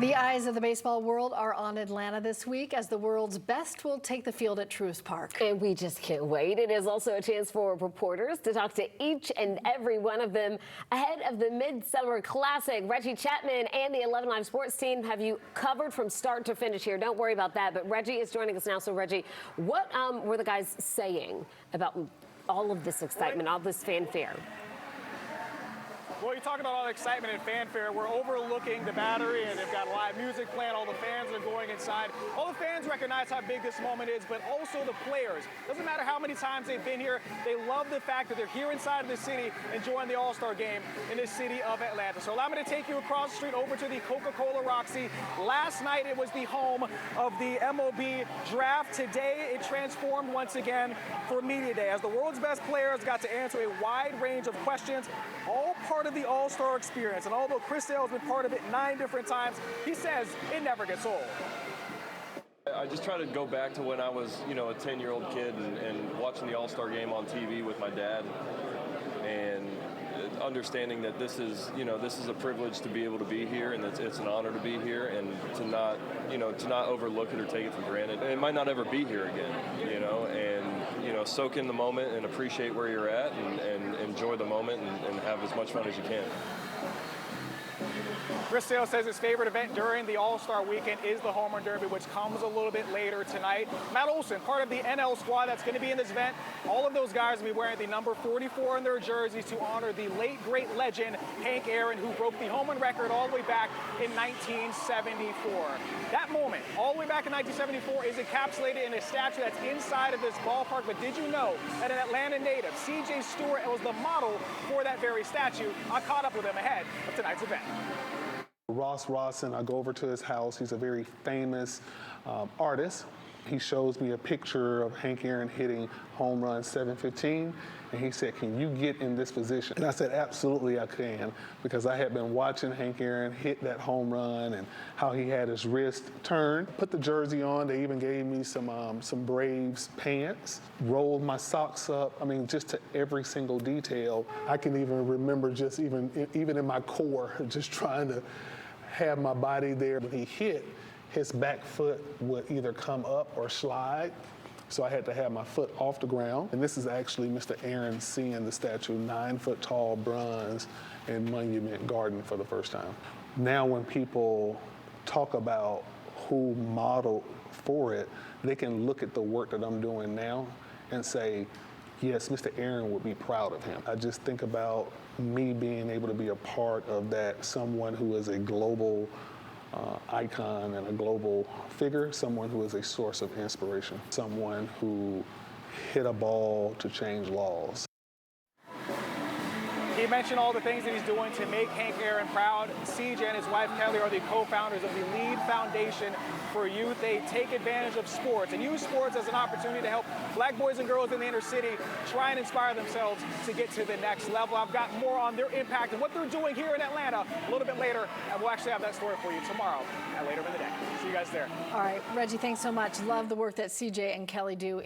The eyes of the baseball world are on Atlanta this week as the world's best will take the field at Truist Park. And we just can't wait. It is also a chance for reporters to talk to each and every one of them ahead of the Midsummer Classic. Reggie Chatman and the 11 Live Sports team have you covered from start to finish here. Don't worry about that. But Reggie is joining us now. So, Reggie, what were the guys saying about all of this excitement, all this fanfare? Well, you talk about all the excitement and fanfare. We're overlooking the Battery, and they've got live music playing. All the fans are going inside. All the fans recognize how big this moment is, but also the players. Doesn't matter how many times they've been here. They love the fact that they're here inside of the city enjoying the All-Star game in the city of Atlanta. So allow me to take you across the street over to the Coca-Cola Roxy. Last night, it was the home of the MLB draft. Today, it transformed once again for Media Day as the world's best players got to answer a wide range of questions, all part of the All-Star experience. And although Chris Sale has been part of it 9 different times, he says it never gets old. I just try to go back to when I was, a 10-year-old kid and watching the All-Star game on TV with my dad, and understanding that this is a privilege to be able to be here, and it's an honor to be here, and to not overlook it or take it for granted. It might not ever be here again, and soak in the moment and appreciate where you're at, and enjoy the moment and have as much fun as you can. Chris Sale says his favorite event during the All-Star weekend is the Home Run Derby, which comes a little bit later tonight. Matt Olson, part of the NL squad that's going to be in this event. All of those guys will be wearing the number 44 in their jerseys to honor the late, great legend, Hank Aaron, who broke the home run record all the way back in 1974. That moment, all the way back in 1974, is encapsulated in a statue that's inside of this ballpark. But did you know that an Atlanta native, C.J. Stewart, was the model for that very statue? I caught up with him ahead of tonight's event. Ross Rawson, I go over to his house. He's a very famous artist. He shows me a picture of Hank Aaron hitting home run 715, and he said, "Can you get in this position?" And I said, "Absolutely I can," because I had been watching Hank Aaron hit that home run and how he had his wrist turned. Put the jersey on. They even gave me some Braves pants, rolled my socks up. I mean, just to every single detail. I can even remember just even in my core, just trying to have my body there. When he hit, his back foot would either come up or slide. So I had to have my foot off the ground. And this is actually Mr. Aaron seeing the statue, 9-foot tall bronze in Monument Garden for the first time. Now when people talk about who modeled for it, they can look at the work that I'm doing now and say, yes, Mr. Aaron would be proud of him. I just think about me being able to be a part of that, someone who is a global icon and a global figure, someone who is a source of inspiration, someone who hit a ball to change laws. He mentioned all the things that he's doing to make Hank Aaron proud. CJ and his wife Kelly are the co-founders of the Lead Foundation for Youth. They take advantage of sports and use sports as an opportunity to help black boys and girls in the inner city try and inspire themselves to get to the next level. I've got more on their impact and what they're doing here in Atlanta a little bit later, and we'll actually have that story for you tomorrow and later in the day. See you guys there. All right, Reggie, thanks so much. Love the work that CJ and Kelly do.